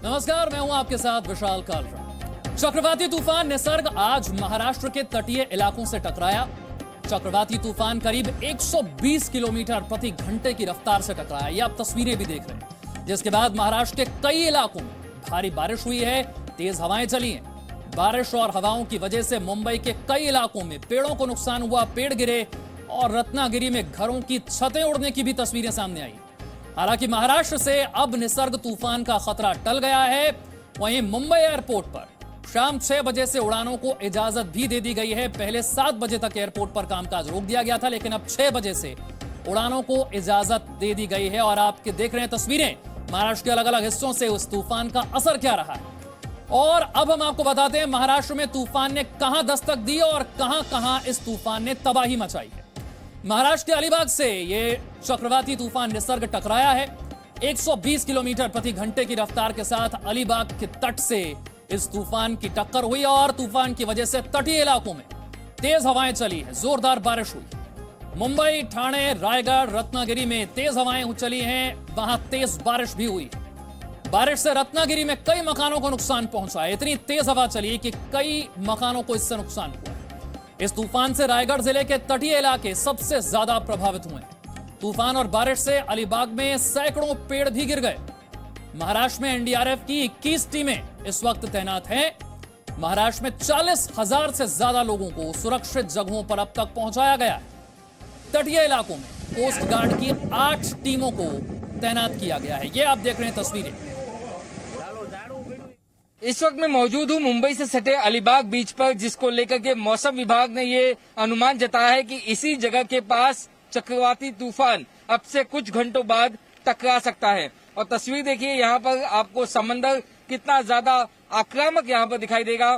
नमस्कार, मैं हूं आपके साथ विशाल कालरा। चक्रवाती तूफान निसर्ग आज महाराष्ट्र के तटीय इलाकों से टकराया। चक्रवाती तूफान करीब 120 किलोमीटर प्रति घंटे की रफ्तार से टकराया। ये आप तस्वीरें भी देख रहे हैं, जिसके बाद महाराष्ट्र के कई इलाकों में भारी बारिश हुई है, तेज हवाएं चली हैं। बारिश और हवाओं की वजह से मुंबई के कई इलाकों में पेड़ों को नुकसान हुआ, पेड़ गिरे और रत्नागिरी में घरों की छतें उड़ने की भी तस्वीरें सामने आई। हालांकि महाराष्ट्र से अब निसर्ग तूफान का खतरा टल गया है। वहीं मुंबई एयरपोर्ट पर शाम 6 बजे से उड़ानों को इजाजत भी दे दी गई है। पहले 7 बजे तक एयरपोर्ट पर कामकाज रोक दिया गया था, लेकिन अब 6 बजे से उड़ानों को इजाजत दे दी गई है। और आपके देख रहे हैं तस्वीरें महाराष्ट्र के अलग अलग हिस्सों से उस तूफान का असर क्या रहा है। और अब हम आपको बताते हैं महाराष्ट्र में तूफान ने कहां दस्तक दी और कहां कहां इस तूफान ने तबाही मचाई है। महाराष्ट्र के अलीबाग से ये चक्रवाती तूफान निसर्ग टकराया है। 120 किलोमीटर प्रति घंटे की रफ्तार के साथ अलीबाग के तट से इस तूफान की टक्कर हुई और तूफान की वजह से तटीय इलाकों में तेज हवाएं चली है, जोरदार बारिश हुई। मुंबई, ठाणे, रायगढ़, रत्नागिरी में तेज हवाएं चली हैं, वहां तेज बारिश भी हुई। बारिश से रत्नागिरी में कई मकानों को नुकसान पहुंचा है। इतनी तेज हवा चली कि कई मकानों को इससे नुकसान हुआ। इस तूफान से रायगढ़ जिले के तटीय इलाके सबसे ज्यादा प्रभावित हुए हैं। तूफान और बारिश से अलीबाग में सैकड़ों पेड़ भी गिर गए। महाराष्ट्र में एनडीआरएफ की 21 टीमें इस वक्त तैनात हैं। महाराष्ट्र में 40,000 से ज्यादा लोगों को सुरक्षित जगहों पर अब तक पहुंचाया गया है। तटीय इलाकों में कोस्ट गार्ड की 8 टीमों को तैनात किया गया है। ये आप देख रहे हैं तस्वीरें। इस वक्त मैं मौजूद हूं मुंबई से सटे अलीबाग बीच पर, जिसको लेकर के मौसम विभाग ने ये अनुमान जताया है कि इसी जगह के पास चक्रवाती तूफान अब से कुछ घंटों बाद टकरा सकता है। और तस्वीर देखिए, यहाँ पर आपको समंदर कितना ज्यादा आक्रामक यहाँ पर दिखाई देगा।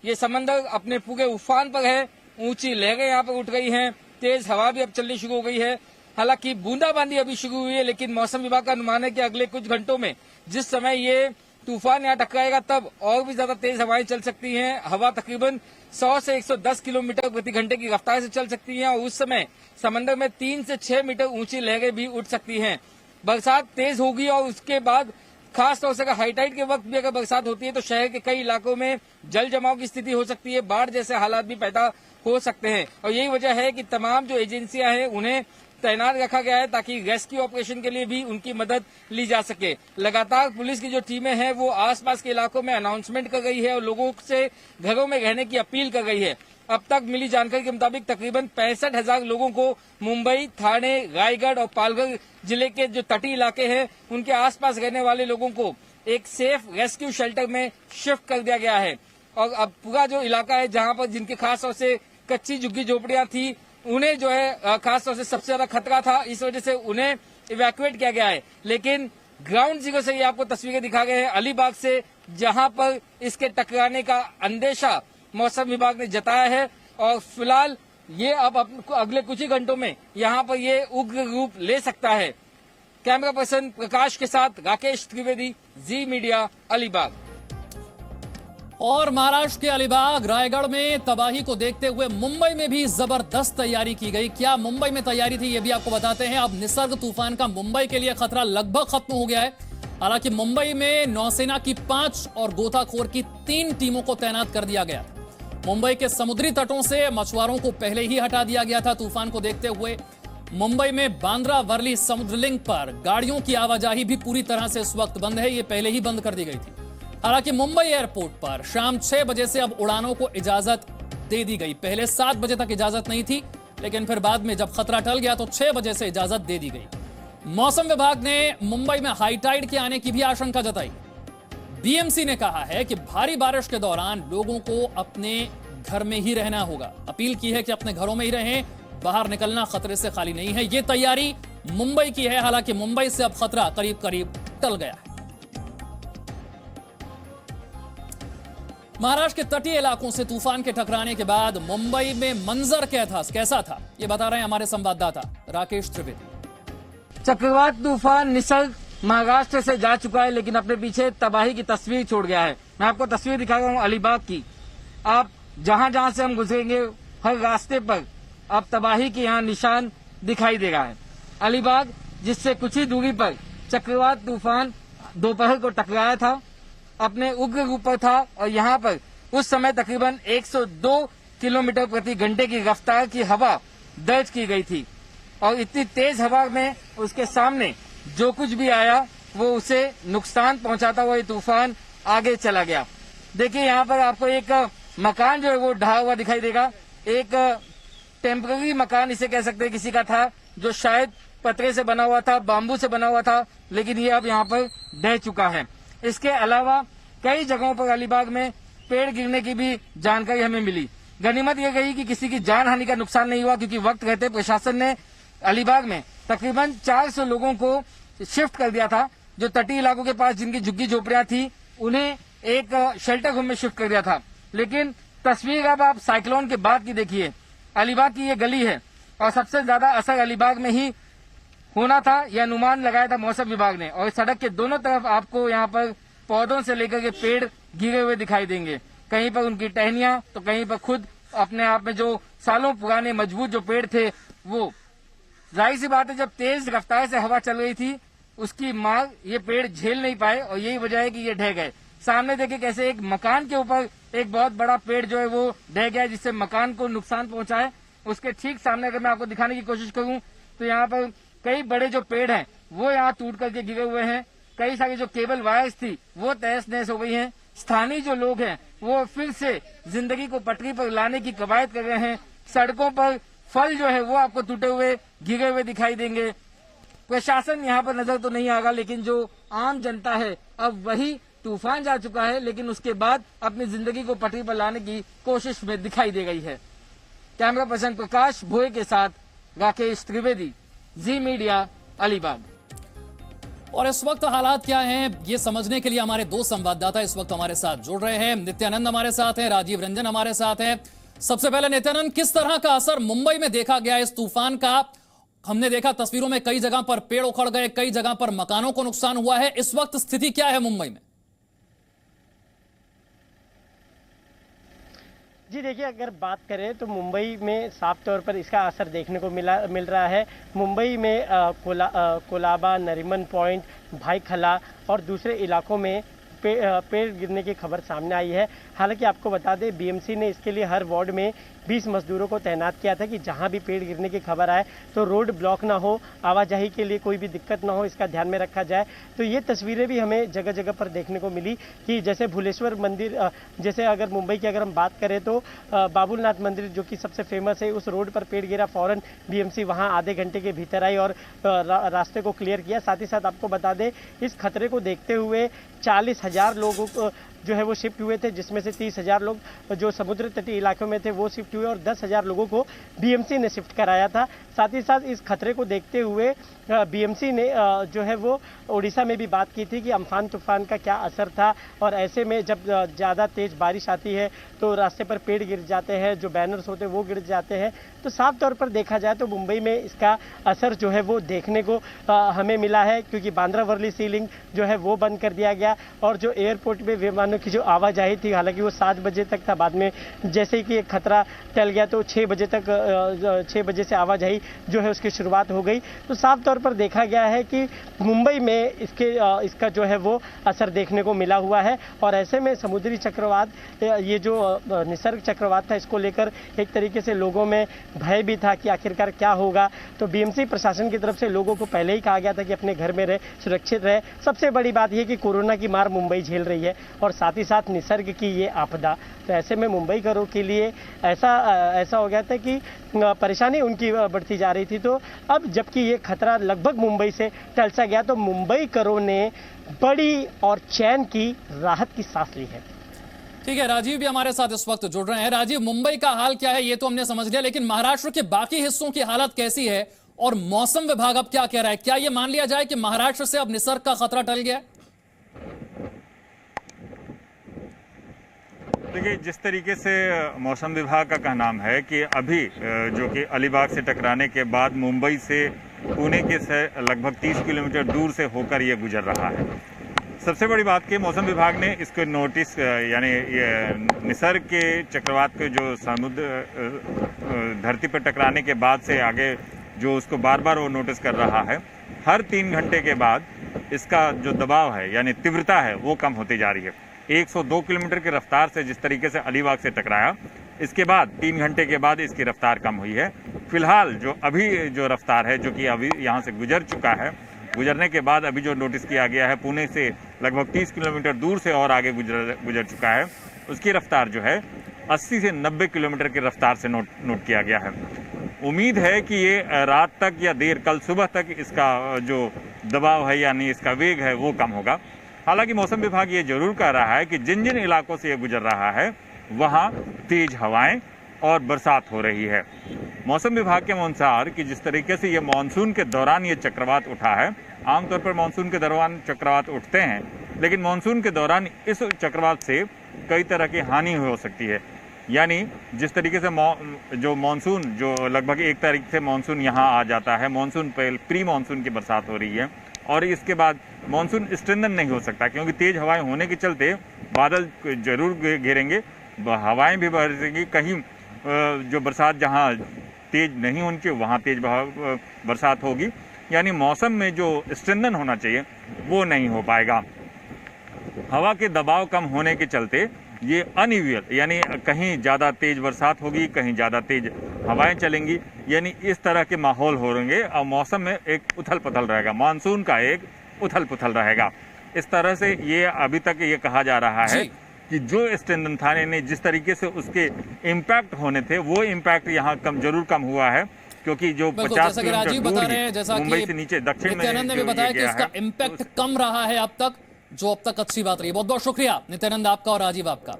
ये समंदर अपने पूरे उफान पर है, ऊंची लहरें यहाँ पर उठ गई हैं, तेज हवा भी अब चलनी शुरू हो गई है। हालांकि बूंदाबांदी अभी शुरू हुई है, लेकिन मौसम विभाग का अनुमान है कि अगले कुछ घंटों में जिस समय ये तूफान यहाँ टकराएगा तब और भी ज्यादा तेज हवाएं चल सकती हैं। हवा तकरीबन 100 से 110 किलोमीटर प्रति घंटे की रफ्तार से चल सकती है और उस समय समंदर में 3 से 6 मीटर ऊंची लहरें भी उठ सकती हैं। बरसात तेज होगी और उसके बाद खास तौर से अगर हाई टाइड के वक्त भी अगर बरसात होती है तो शहर के कई इलाकों में जल जमाव की स्थिति हो सकती है, बाढ़ जैसे हालात भी पैदा हो सकते हैं। और यही वजह है कि तमाम जो एजेंसियां हैं उन्हें तैनात रखा गया है ताकि रेस्क्यू ऑपरेशन के लिए भी उनकी मदद ली जा सके। लगातार पुलिस की जो टीमें हैं वो आसपास के इलाकों में अनाउंसमेंट कर रही है और लोगों से घरों में रहने की अपील कर रही है। अब तक मिली जानकारी के मुताबिक तकरीबन 65,000 लोगों को मुंबई, ठाणे, रायगढ़ और पालघर जिले के जो तटीय इलाके हैं उनके आसपास रहने वाले लोगों को एक सेफ रेस्क्यू शेल्टर में शिफ्ट कर दिया गया है। और अब पूरा जो इलाका है जहाँ पर जिनके खास तौर से कच्ची झुग्गी झोपड़ियां थी उन्हें जो है खास तौर से सबसे ज्यादा खतरा था, इस वजह से उन्हें इवैक्यूएट किया गया है। लेकिन ग्राउंड जीरो से ये आपको तस्वीरें दिखा गए हैं अलीबाग से, जहां पर इसके टकराने का अंदेशा मौसम विभाग ने जताया है। और फिलहाल ये अब अगले कुछ ही घंटों में यहाँ पर ये उग्र रूप ले सकता है। कैमरा पर्सन प्रकाश के साथ राकेश त्रिवेदी, जी मीडिया, अलीबाग। और महाराष्ट्र के अलीबाग, रायगढ़ में तबाही को देखते हुए मुंबई में भी जबरदस्त तैयारी की गई। क्या मुंबई में तैयारी थी ये भी आपको बताते हैं। अब निसर्ग तूफान का मुंबई के लिए खतरा लगभग खत्म हो गया है। हालांकि मुंबई में नौसेना की 5 और गोताखोर की 3 टीमों को तैनात कर दिया गया। मुंबई के समुद्री तटों से मछुआरों को पहले ही हटा दिया गया था। तूफान को देखते हुए मुंबई में बांद्रा वर्ली समुद्र लिंक पर गाड़ियों की आवाजाही भी पूरी तरह से इस वक्त बंद है। ये पहले ही बंद कर दी गई थी। हालांकि मुंबई एयरपोर्ट पर शाम 6 बजे से अब उड़ानों को इजाजत दे दी गई। पहले 7 बजे तक इजाजत नहीं थी, लेकिन फिर बाद में जब खतरा टल गया तो 6 बजे से इजाजत दे दी गई। मौसम विभाग ने मुंबई में हाई टाइड के आने की भी आशंका जताई। बीएमसी ने कहा है कि भारी बारिश के दौरान लोगों को अपने घर में ही रहना होगा। अपील की है कि अपने घरों में ही रहें, बाहर निकलना खतरे से खाली नहीं है। ये तैयारी मुंबई की है। हालांकि मुंबई से अब खतरा करीब करीब टल गया है। महाराष्ट्र के तटीय इलाकों से तूफान के टकराने के बाद मुंबई में मंजर कैसा था ये बता रहे हैं हमारे संवाददाता राकेश त्रिवेदी। चक्रवात तूफान निसर्ग महाराष्ट्र से जा चुका है, लेकिन अपने पीछे तबाही की तस्वीर छोड़ गया है। मैं आपको तस्वीर दिखा रहा हूँ अलीबाग की। आप जहां जहां से हम गुजरेंगे हर रास्ते पर अब तबाही के यहाँ निशान दिखाई दे रहा है। अलीबाग जिससे कुछ ही दूरी पर चक्रवात तूफान दोपहर को टकराया था अपने उग्र रूप पर था और यहाँ पर उस समय तकरीबन 102 किलोमीटर प्रति घंटे की रफ्तार की हवा दर्ज की गई थी और इतनी तेज हवा में उसके सामने जो कुछ भी आया वो उसे नुकसान पहुंचाता हुआ ये तूफान आगे चला गया। देखिए यहाँ पर आपको एक मकान जो है वो ढहा हुआ दिखाई देगा। एक टेम्पररी मकान इसे कह सकते हैं किसी का था, जो शायद पतरे से बना हुआ था, बाम्बू से बना हुआ था, लेकिन ये अब यहाँ पर ढह चुका है। इसके अलावा कई जगहों पर अलीबाग में पेड़ गिरने की भी जानकारी हमें मिली। गनीमत यह गई कि किसी की जान हानि का नुकसान नहीं हुआ, क्योंकि वक्त रहते प्रशासन ने अलीबाग में तकरीबन 400 लोगों को शिफ्ट कर दिया था। जो तटीय इलाकों के पास जिनकी झुग्गी झोपड़ियां थी उन्हें एक शेल्टर होम में शिफ्ट कर दिया था। लेकिन तस्वीर अब आप साइक्लोन के बाद की देखिए। अलीबाग की ये गली है और सबसे ज्यादा असर अलीबाग में ही होना था, यह अनुमान लगाया था मौसम विभाग ने। और सड़क के दोनों तरफ आपको यहाँ पर पौधों से लेकर के पेड़ गिरे हुए दिखाई देंगे, कहीं पर उनकी टहनियां तो कहीं पर खुद अपने आप में जो सालों पुराने मजबूत जो पेड़ थे वो। जाहिर सी बात है, जब तेज रफ्तार से हवा चल रही थी उसकी मार ये पेड़ झेल नहीं पाए और यही वजह है कि ये ढह गए। सामने देखिए कैसे एक मकान के ऊपर एक बहुत बड़ा पेड़ जो है वो ढह गया, जिससे मकान को नुकसान पहुंचा है। उसके ठीक सामने अगर मैं आपको दिखाने की कोशिश करूं तो यहाँ पर कई बड़े जो पेड़ हैं वो यहाँ टूट करके गिरे हुए हैं। कई सारी जो केबल वायर्स थी वो तहस नहस हो गई हैं। स्थानीय जो लोग हैं वो फिर से जिंदगी को पटरी पर लाने की कवायद कर रहे हैं। सड़कों पर फल जो है वो आपको टूटे हुए गिरे हुए दिखाई देंगे। प्रशासन यहाँ पर नजर तो नहीं आएगा, लेकिन जो आम जनता है अब वही तूफान जा चुका है लेकिन उसके बाद अपनी जिंदगी को पटरी पर लाने की कोशिश में दिखाई दे गई है। कैमरा पर्सन प्रकाश भोए के साथ राकेश त्रिवेदी, जी मीडिया, अलीबाग। और इस वक्त हालात क्या हैं ये समझने के लिए हमारे दो संवाददाता इस वक्त हमारे साथ जुड़ रहे हैं। नित्यानंद हमारे साथ हैं, राजीव रंजन हमारे साथ हैं। सबसे पहले नित्यानंद, किस तरह का असर मुंबई में देखा गया इस तूफान का? हमने देखा तस्वीरों में कई जगह पर पेड़ उखड़ गए, कई जगह पर मकानों को नुकसान हुआ है। इस वक्त स्थिति क्या है मुंबई में? जी देखिए, अगर बात करें तो मुंबई में साफ तौर पर इसका असर देखने को मिल रहा है। मुंबई में कोलाबा, नरीमन पॉइंट, भाईखला और दूसरे इलाकों में पेड़ गिरने की खबर सामने आई है। हालांकि आपको बता दें, बीएमसी ने इसके लिए हर वार्ड में 20 मजदूरों को तैनात किया था कि जहां भी पेड़ गिरने की खबर आए तो रोड ब्लॉक ना हो, आवाजाही के लिए कोई भी दिक्कत ना हो, इसका ध्यान में रखा जाए। तो ये तस्वीरें भी हमें जगह जगह पर देखने को मिली कि जैसे भुलेश्वर मंदिर, जैसे अगर मुंबई की अगर हम बात करें तो बाबुलनाथ मंदिर जो कि सबसे फेमस है, उस रोड पर पेड़ गिरा, फौरन बीएमसी वहां आधे घंटे के भीतर आई और रास्ते को क्लियर किया। साथ ही साथ आपको बता दें, इस खतरे को देखते हुए 40,000 लोगों को जो है वो शिफ्ट हुए थे, जिसमें से 30,000 लोग जो समुद्र तटीय इलाकों में थे वो शिफ्ट हुए और 10,000 लोगों को बीएमसी ने शिफ्ट कराया था। साथ ही साथ इस खतरे को देखते हुए बीएमसी ने जो है वो उड़ीसा में भी बात की थी कि अम्फान तूफान का क्या असर था, और ऐसे में जब ज़्यादा तेज बारिश आती है तो रास्ते पर पेड़ गिर जाते हैं, जो बैनर्स होते हैं वो गिर जाते हैं। तो साफ तौर पर देखा जाए तो मुंबई में इसका असर जो है वो देखने को हमें मिला है, क्योंकि बांद्रा वर्ली सी लिंक जो है वो बंद कर दिया गया और जो एयरपोर्ट में विमानों की जो आवाजाही थी, हालांकि वो 7 बजे तक था, बाद में जैसे ही कि खतरा टल गया तो 6 बजे से आवाजाही जो है उसकी शुरुआत हो गई। तो साफ तौर पर देखा गया है कि मुंबई में इसका जो है वो असर देखने को मिला हुआ है। और ऐसे में समुद्री चक्रवात, ये जो निसर्ग चक्रवात था, इसको लेकर एक तरीके से लोगों में भय भी था कि आखिरकार क्या होगा। तो बीएमसी प्रशासन की तरफ से लोगों को पहले ही कहा गया था कि अपने घर में रहे, सुरक्षित रहे। सबसे बड़ी बात यह कि कोरोना की मार मुंबई झेल रही है और साथ ही साथ निसर्ग की ये आपदा। तो ऐसे में मुंबईकरों के लिए ऐसा हो गया था कि परेशानी उनकी बढ़ती जा रही थी। तो अब जबकि ये खतरा लगभग मुंबई से टल सा गया तो मुंबईकरों ने बड़ी और चैन की राहत की सांस ली है। ठीक है, राजीव भी हमारे साथ इस वक्त जुड़ रहे हैं। राजीव, मुंबई का हाल क्या है ये तो हमने समझ लिया, लेकिन महाराष्ट्र के बाकी हिस्सों की हालत कैसी है और मौसम विभाग अब क्या कह रहा है? क्या ये मान लिया जाए कि महाराष्ट्र से अब निसर्ग का खतरा टल गया? देखिए, जिस तरीके से मौसम विभाग का कहना है कि अभी जो कि अलीबाग से टकराने के बाद मुंबई से पुणे के से लगभग 30 किलोमीटर दूर से होकर ये गुजर रहा है। सबसे बड़ी बात कि मौसम विभाग ने इसको नोटिस, यानी निसर्ग के चक्रवात के जो समुद्र धरती पर टकराने के बाद से आगे जो उसको बार बार वो नोटिस कर रहा है। हर 3 घंटे के बाद इसका जो दबाव है यानी तीव्रता है वो कम होती जा रही है। 102 किलोमीटर की रफ्तार से जिस तरीके से अलीबाग से टकराया, इसके बाद 3 घंटे के बाद इसकी रफ्तार कम हुई है। फिलहाल जो अभी जो रफ्तार है, जो कि अभी यहाँ से गुजर चुका है, गुजरने के बाद अभी जो नोटिस किया गया है, पुणे से लगभग 30 किलोमीटर दूर से और आगे गुजर चुका है, उसकी रफ्तार जो है 80 से 90 किलोमीटर की रफ्तार से नोट किया गया है। उम्मीद है कि ये रात तक या देर कल सुबह तक इसका जो दबाव है यानी इसका वेग है वो कम होगा। हालांकि मौसम विभाग ये जरूर कह रहा है कि जिन जिन इलाकों से ये गुजर रहा है वहाँ तेज हवाएं और बरसात हो रही है। मौसम विभाग के अनुसार कि जिस तरीके से ये मानसून के दौरान ये चक्रवात उठा है, आमतौर पर मानसून के दौरान चक्रवात उठते हैं, लेकिन मानसून के दौरान इस चक्रवात से कई तरह की हानि हो सकती है। यानी जिस तरीके से जो मानसून जो लगभग 1 तारीख से मानसून यहाँ आ जाता है, मानसून प्री मानसून की बरसात हो रही है और इसके बाद मानसून स्ट्रेंथन नहीं हो सकता, क्योंकि तेज हवाएं होने के चलते बादल जरूर घेरेंगे, हवाएं भी बरसेंगी। कहीं जो बरसात जहाँ तेज नहीं होनी चाहिए वहाँ तेज बरसात होगी, यानी मौसम में जो स्ट्रेंथन होना चाहिए वो नहीं हो पाएगा। हवा के दबाव कम होने के चलते ये अनइक्वल, यानी कहीं ज़्यादा तेज बरसात होगी, कहीं ज़्यादा तेज हवाएं चलेंगी, यानी इस तरह के माहौल हो रहेंगे और मौसम में एक उथल पुथल रहेगा, मानसून का एक उथल पुथल रहेगा। इस तरह से ये अभी तक ये कहा जा रहा है कि जो स्ट्रेंथन था, ने जिस तरीके से उसके इम्पैक्ट होने थे वो इम्पैक्ट यहाँ जरूर कम हुआ है, क्योंकि जो 50 किलोमीटर दूर मुंबई से नीचे दक्षिण में नित्यानंद ने भी बताया कि इसका इम्पैक्ट कम रहा है अब तक, जो अब तक अच्छी बात रही। बहुत बहुत शुक्रिया नित्यानंद आपका और राजीव आपका।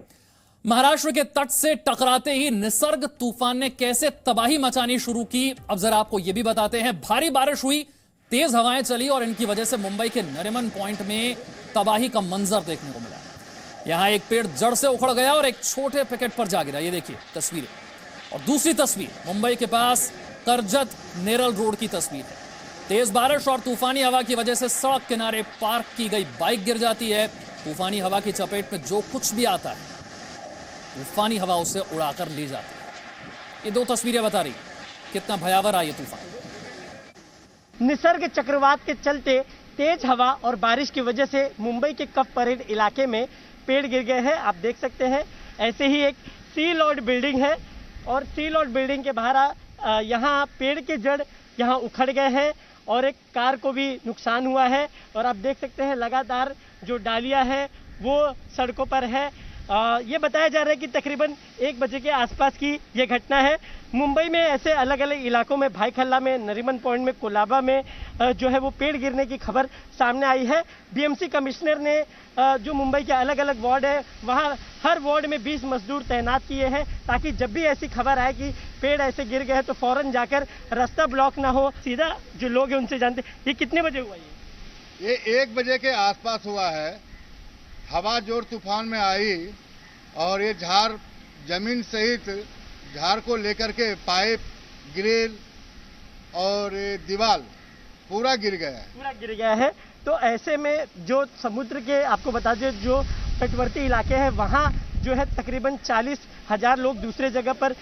महाराष्ट्र के तट से टकराते ही निसर्ग तूफान ने कैसे तबाही मचानी शुरू की, अब जरा आपको यह भी बताते हैं। भारी बारिश हुई, तेज हवाएं चली और इनकी वजह से मुंबई के नरीमन पॉइंट में तबाही का मंजर देखने को मिला। यहां एक पेड़ जड़ से उखड़ गया और एक छोटे पैकेट पर जा गिरा, ये देखिए तस्वीरें। और दूसरी तस्वीर मुंबई के पास करजत नेरल रोड की तस्वीर है। तेज बारिश और तूफानी हवा की वजह से सड़क किनारे पार्क की गई बाइक गिर जाती है। तूफानी हवा की चपेट में जो कुछ भी आता है तूफानी हवा उसे उड़ाकर ले जाती है। ये 2 तस्वीरें बता रही कितना भयावह रहा ये तूफान। निसर्ग चक्रवात के चलते तेज हवा और बारिश की वजह से मुंबई के कफ परेड इलाके में पेड़ गिर गए हैं। आप देख सकते हैं ऐसे ही एक सी लॉर्ड बिल्डिंग है और सी लॉर्ड बिल्डिंग के बाहर यहाँ पेड़ के जड़ यहाँ उखड़ गए हैं और एक कार को भी नुकसान हुआ है। और आप देख सकते हैं लगातार जो डालियां है वो सड़कों पर है। ये बताया जा रहा है कि तकरीबन 1 बजे के आसपास की ये घटना है। मुंबई में ऐसे अलग अलग इलाकों में, भाईखल्ला में, नरीमन पॉइंट में, कोलाबा में जो है वो पेड़ गिरने की खबर सामने आई है। बीएमसी कमिश्नर ने जो मुंबई के अलग अलग वार्ड है वहाँ हर वार्ड में 20 मजदूर तैनात किए हैं, ताकि जब भी ऐसी खबर आए कि पेड़ ऐसे गिर गए हैं तो फौरन जाकर रास्ता ब्लॉक ना हो, सीधा जो लोग हैं उनसे जानते। ये कितने बजे हुआ? ये 1 बजे के आसपास हुआ है। हवा जोर तूफान में आई और ये झाड़ जमीन सहित झाड़ को लेकर के पाइप, ग्रिल और दीवार पूरा गिर गया है। पूरा गिर गया है। तो ऐसे में जो समुद्र के, आपको बता दें, जो तटवर्ती इलाके हैं वहाँ जो है तकरीबन 40,000 लोग दूसरे जगह पर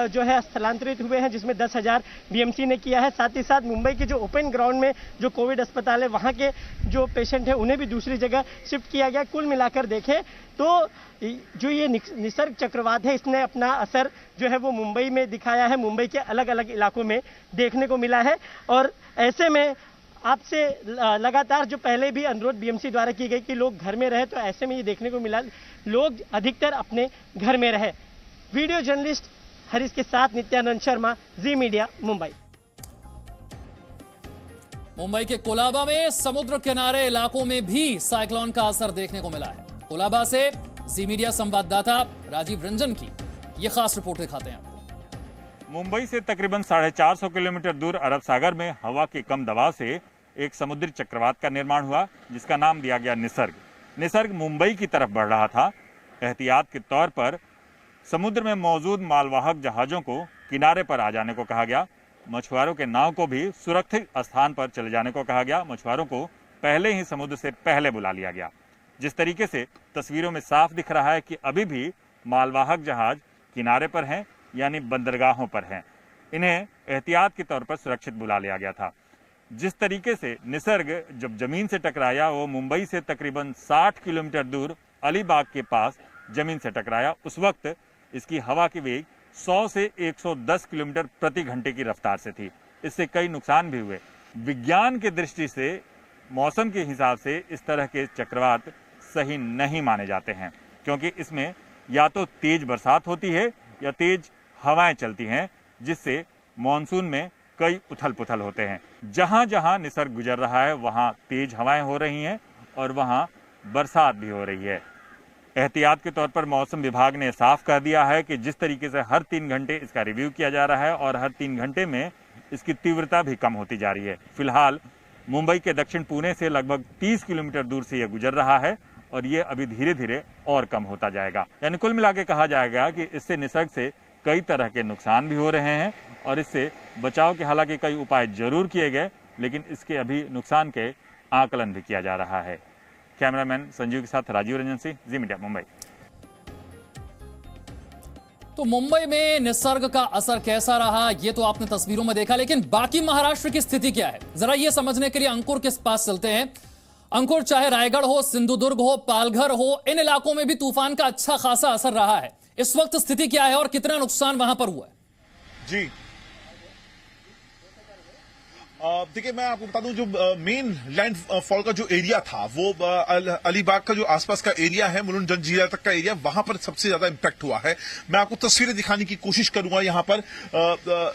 जो है स्थलांतरित हुए हैं, जिसमें 10,000 बीएमसी ने किया है। साथ ही साथ मुंबई के जो ओपन ग्राउंड में जो कोविड अस्पताल है वहाँ के जो पेशेंट हैं उन्हें भी दूसरी जगह शिफ्ट किया गया। कुल मिलाकर देखें तो जो ये निसर्ग चक्रवात है इसने अपना असर जो है वो मुंबई में दिखाया है, मुंबई के अलग अलग इलाकों में देखने को मिला है। और ऐसे में आपसे लगातार जो पहले भी अनुरोध बीएमसी द्वारा की गई कि लोग घर में रहे, तो ऐसे में ये देखने को मिला लोग अधिकतर अपने घर में रहे। वीडियो जर्नलिस्ट हरीश के साथ नित्यानंद शर्मा, जी मीडिया, मुंबई। मुंबई के कोलाबा में समुद्र किनारे इलाकों में भी साइक्लोन का असर देखने को मिला है। कोलाबा से जी मीडिया संवाददाता राजीव रंजन की ये खास रिपोर्ट दिखाते हैं आपको। मुंबई से तकरीबन 450 किलोमीटर दूर अरब सागर में हवा के कम दबाव से एक समुद्री चक्रवात का निर्माण हुआ, जिसका नाम दिया गया निसर्ग। निसर्ग मुंबई की तरफ बढ़ रहा था। एहतियात के तौर पर समुद्र में मौजूद मालवाहक जहाज़ों को किनारे पर आ जाने को कहा गया। मछुआरों के नाव को भी सुरक्षित स्थान पर चले जाने को कहा गया। मछुआरों को पहले ही समुद्र से पहले बुला लिया गया। जिस तरीके से तस्वीरों में साफ दिख रहा है कि अभी भी मालवाहक जहाज किनारे पर हैं, यानी बंदरगाहों पर हैं। इन्हें एहतियात के तौर पर सुरक्षित बुला लिया गया था। जिस तरीके से निसर्ग जब जमीन से टकराया वो मुंबई से तकरीबन 60 किलोमीटर दूर अलीबाग के पास जमीन से टकराया। उस वक्त इसकी हवा की वेग 100 से 110 किलोमीटर प्रति घंटे की रफ्तार से थी। इससे कई नुकसान भी हुए। विज्ञान की दृष्टि से, मौसम के हिसाब से इस तरह के चक्रवात सही नहीं माने जाते हैं, क्योंकि इसमें या तो तेज बरसात होती है या तेज हवाएं चलती हैं, जिससे मॉनसून में कई उथल पुथल होते हैं। जहां जहां निसर्ग गुजर रहा है वहां तेज हवाएं हो रही हैं और वहां बरसात भी हो रही है। एहतियात के तौर पर मौसम विभाग ने साफ कर दिया है कि जिस तरीके से हर 3 घंटे इसका रिव्यू किया जा रहा है और हर 3 घंटे में इसकी तीव्रता भी कम होती जा रही है। फिलहाल मुंबई के दक्षिण पुणे से लगभग 30 किलोमीटर दूर से यह गुजर रहा है और ये अभी धीरे धीरे और कम होता जाएगा। यानी कुल मिला के कहा जाएगा कि इससे निसर्ग से कई तरह के नुकसान भी हो रहे हैं और इससे बचाव के हालांकि कई उपाय जरूर किए गए, लेकिन इसके अभी नुकसान के आकलन भी किया जा रहा है। कैमरामैन संजीव के साथ राजीव रंजन सिंह, जी मीडिया, मुंबई। तो मुंबई में निसर्ग का असर कैसा रहा ये तो आपने तस्वीरों में देखा, लेकिन बाकी महाराष्ट्र की स्थिति क्या है जरा ये समझने के लिए अंकुर के पास चलते हैं। अंकुर, चाहे रायगढ़ हो, सिंधुदुर्ग हो, पालघर हो, इन इलाकों में भी तूफान का अच्छा खासा असर रहा है। इस वक्त स्थिति क्या है और कितना नुकसान वहां पर हुआ है? जी देखिए, मैं आपको बता दूं, जो मेन लैंडफॉल का जो एरिया था वो अलीबाग का जो आसपास का एरिया है, मुलुंड जंजीरा तक का एरिया, वहां पर सबसे ज्यादा इंपैक्ट हुआ है। मैं आपको तस्वीरें दिखाने की कोशिश करूंगा। यहाँ पर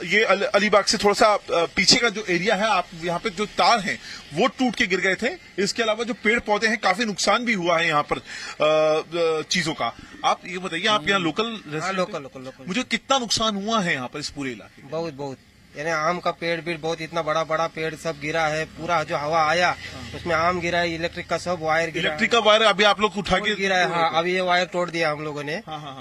ये अलीबाग से थोड़ा सा पीछे का जो एरिया है, आप यहाँ पे जो तार हैं वो टूट के गिर गए थे। इसके अलावा जो पेड़ पौधे हैं, काफी नुकसान भी हुआ है यहाँ पर चीजों का। आप ये बताइए, आप यहाँ लोकल मुझे कितना नुकसान हुआ है यहाँ पर इस पूरे इलाके में? बहुत यानी आम का पेड़ भी बहुत, इतना बड़ा बड़ा पेड़ सब गिरा है। पूरा जो हवा आया उसमें आम गिरा है, इलेक्ट्रिक का सब वायर गिरा, इलेक्ट्रिक का वायर अभी आप लोग उठा के गिरा है। हाँ, अभी ये वायर तोड़ दिया हम लोगों ने।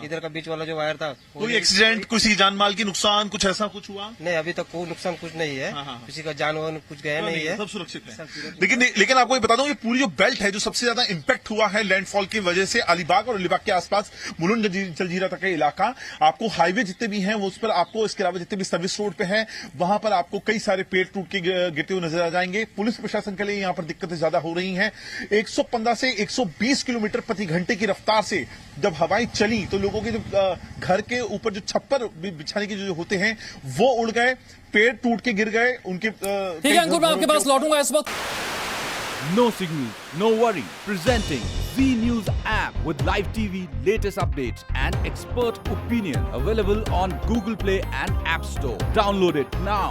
इधर का बीच वाला जो वायर था। कोई एक्सीडेंट, किसी जान माल की नुकसान, कुछ ऐसा कुछ हुआ? नहीं, अभी तक कोई नुकसान कुछ नहीं है। किसी का जानवर कुछ गया नहीं है, सब सुरक्षित है। लेकिन आपको ये बता दूं, ये पूरी जो बेल्ट है जो सबसे ज्यादा इम्पैक्ट हुआ है लैंडफॉल की वजह से, अलीबाग और अलीबाग के आसपास मुलुंड जंजीरा तक का इलाका, आपको हाईवे जितने भी हैं वो उस पर आपको, इसके अलावा जितने भी सर्विस रोड पे हैं वहां पर आपको कई सारे पेड़ टूट के गिरते हुए नजर आ जाएंगे। पुलिस प्रशासन के लिए यहां पर दिक्कतें ज्यादा हो रही हैं। 115 से 120 किलोमीटर प्रति घंटे की रफ्तार से जब हवाएं चली तो लोगों के जो घर के ऊपर जो छप्पर बिछाने के जो होते हैं वो उड़ गए, पेड़ टूट के गिर गए उनके। ठीक है अंकुर, मैं आपके पास लौटूंगा इस वक्त। No signal, no worry. Presenting Z News app with live TV, latest updates and expert opinion. Available on Google Play and App Store. Download it now.